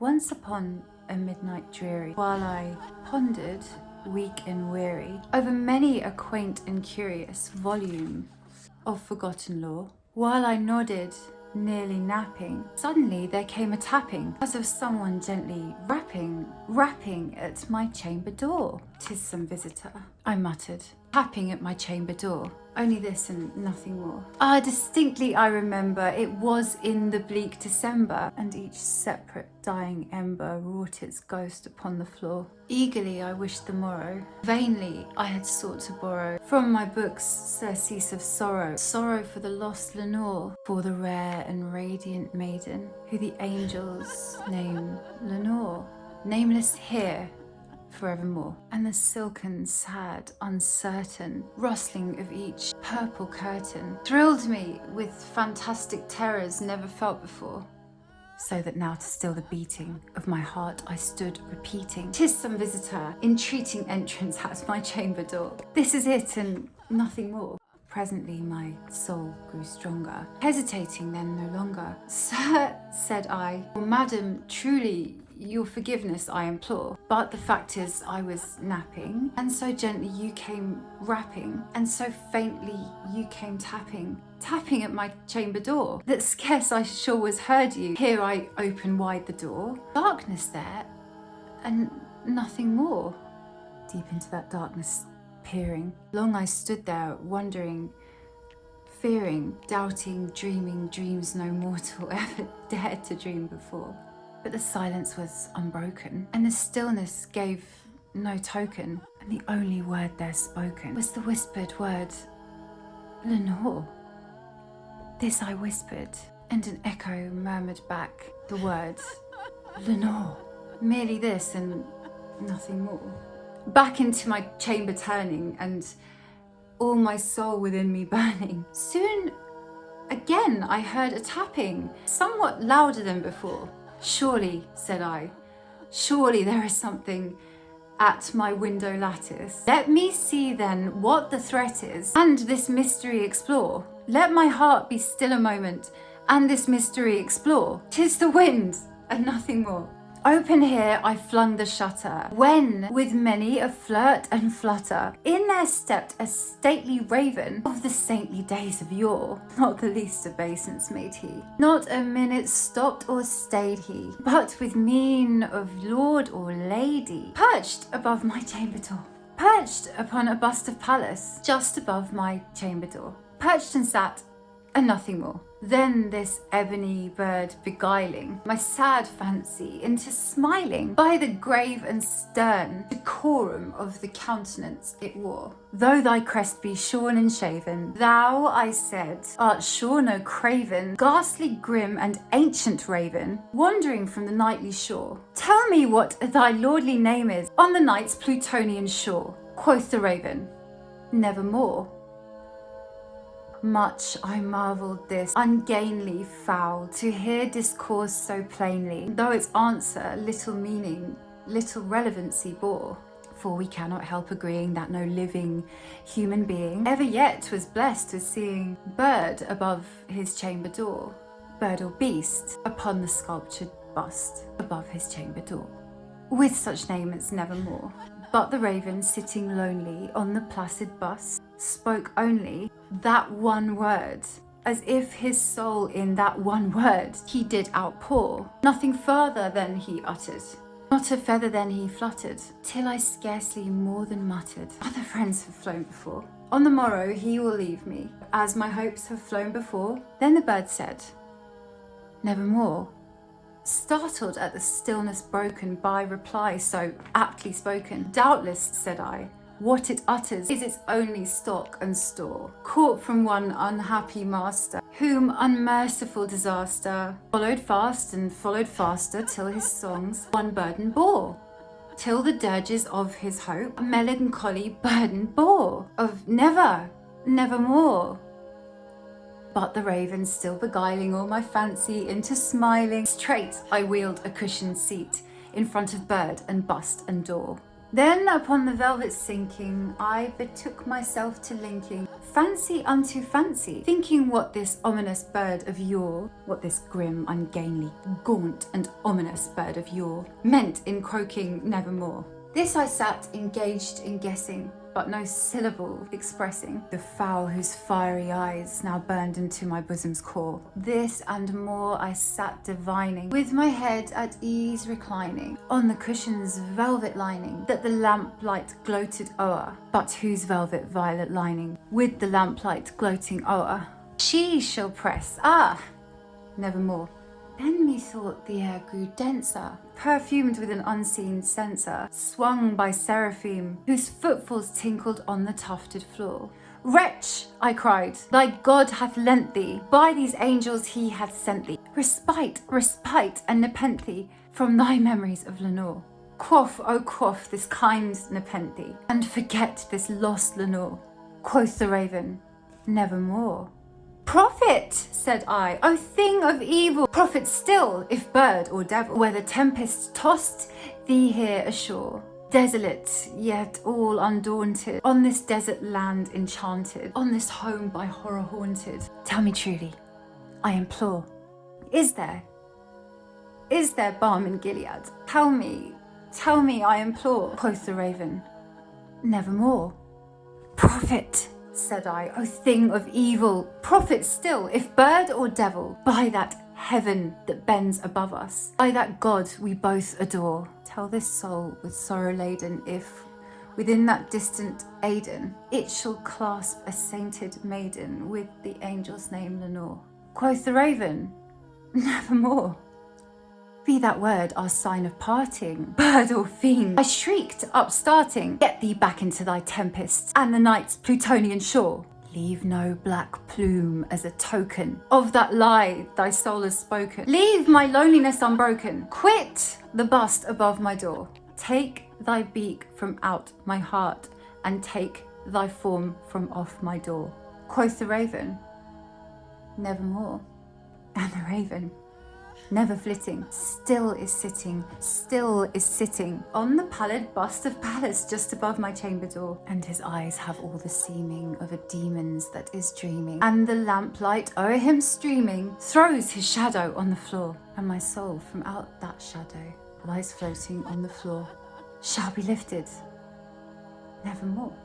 Once upon a midnight dreary, while I pondered, weak and weary, over many a quaint and curious volume of forgotten lore, while I nodded, nearly napping, suddenly there came a tapping, as of someone gently rapping at my chamber door. "'Tis some visitor," I muttered, tapping at my chamber door. Only this and nothing more. Distinctly I remember it was in the bleak December, and each separate dying ember wrought its ghost upon the floor. Eagerly I wished the morrow. Vainly I had sought to borrow from my books surcease of sorrow. Sorrow for the lost Lenore, for the rare and radiant maiden who the angels name Lenore, nameless here forevermore. And the silken, sad, uncertain rustling of each purple curtain thrilled me with fantastic terrors never felt before. So that now to still the beating of my heart I stood repeating, "'Tis some visitor, entreating entrance at my chamber door. This is it and nothing more." Presently my soul grew stronger, hesitating then no longer. "Sir," said I, "or Madam, truly your forgiveness I implore. But the fact is I was napping, and so gently you came rapping, and so faintly you came tapping at my chamber door, that scarce I sure was heard you. Here I open wide the door. Darkness there, and nothing more." Deep into that darkness peering, long I stood there, wondering, fearing, doubting, dreaming dreams no mortal ever dared to dream before. But the silence was unbroken, and the stillness gave no token, and the only word there spoken was the whispered word, "Lenore." This I whispered, and an echo murmured back the word, "Lenore." Merely this and nothing more. Back into my chamber turning, and all my soul within me burning. Soon again I heard a tapping, somewhat louder than before. "Surely," said I, "surely there is something at my window lattice. Let me see then what the threat is, and this mystery explore. Let my heart be still a moment, and this mystery explore. 'Tis the wind, and nothing more." Open here I flung the shutter, when, with many a flirt and flutter, in there stepped a stately raven of the saintly days of yore. Not the least obeisance made he, not a minute stopped or stayed he, but with mien of lord or lady, perched above my chamber door, perched upon a bust of Pallas, just above my chamber door, perched and sat, and nothing more. Then this ebony bird beguiling my sad fancy into smiling by the grave and stern decorum of the countenance it wore. "Though thy crest be shorn and shaven, thou," I said, "art sure no craven, ghastly, grim, and ancient raven, wandering from the nightly shore. Tell me what thy lordly name is on the night's Plutonian shore." Quoth the raven, "Nevermore." Much I marvelled this ungainly fowl to hear discourse so plainly, though its answer little meaning, little relevancy bore. For we cannot help agreeing that no living human being ever yet was blessed with seeing bird above his chamber door, bird or beast upon the sculptured bust above his chamber door, with such name as Nevermore. But the raven, sitting lonely on the placid bust, spoke only that one word, as if his soul in that one word he did outpour. Nothing further than he uttered, not a feather then he fluttered, till I scarcely more than muttered, "Other friends have flown before. On the morrow he will leave me, as my hopes have flown before." Then the bird said, "Nevermore." Startled at the stillness broken by reply so aptly spoken. "Doubtless," said I, "what it utters is its only stock and store, caught from one unhappy master, whom unmerciful disaster followed fast and followed faster, till his songs one burden bore, till the dirges of his hope a melancholy burden bore, of nevermore." But the raven, still beguiling all my fancy into smiling, straight I wheeled a cushioned seat in front of bird and bust and door. Then upon the velvet sinking, I betook myself to linking fancy unto fancy, thinking what this ominous bird of yore, what this grim, ungainly, gaunt and ominous bird of yore meant in croaking nevermore. This I sat engaged in guessing, but no syllable expressing the fowl whose fiery eyes now burned into my bosom's core. This and more I sat divining, with my head at ease reclining on the cushion's velvet lining that the lamplight gloated o'er, but whose velvet violet lining with the lamplight gloating o'er she shall press, nevermore. Then methought the air grew denser, perfumed with an unseen censer, swung by seraphim, whose footfalls tinkled on the tufted floor. Wretch, I cried, thy God hath lent thee, by these angels he hath sent thee, respite, and nepenthe from thy memories of Lenore. Quaff, oh quaff this kind nepenthe, and forget this lost Lenore. Quoth the raven, nevermore. Prophet, said I, O thing of evil, prophet still, if bird or devil, where the tempest tossed thee here ashore, desolate, yet all undaunted, on this desert land enchanted, on this home by horror haunted. Tell me truly, I implore, is there balm in Gilead? Tell me, I implore, quoth the raven, nevermore. Prophet, said I, O thing of evil, prophet still, if bird or devil, by that heaven that bends above us, by that God we both adore, tell this soul with sorrow laden if, within that distant Aidenn, it shall clasp a sainted maiden with the angel's name Lenore. Quoth the raven, nevermore. Be that word our sign of parting, bird or fiend, I shrieked, upstarting, get thee back into thy tempests and the night's Plutonian shore. Leave no black plume as a token of that lie thy soul has spoken. Leave my loneliness unbroken. Quit the bust above my door. Take thy beak from out my heart and take thy form from off my door. Quoth the raven, nevermore. And the raven, never flitting, still is sitting on the pallid bust of Pallas just above my chamber door, and his eyes have all the seeming of a demon's that is dreaming, and the lamplight o'er him streaming throws his shadow on the floor, and my soul from out that shadow lies floating on the floor, shall be lifted nevermore.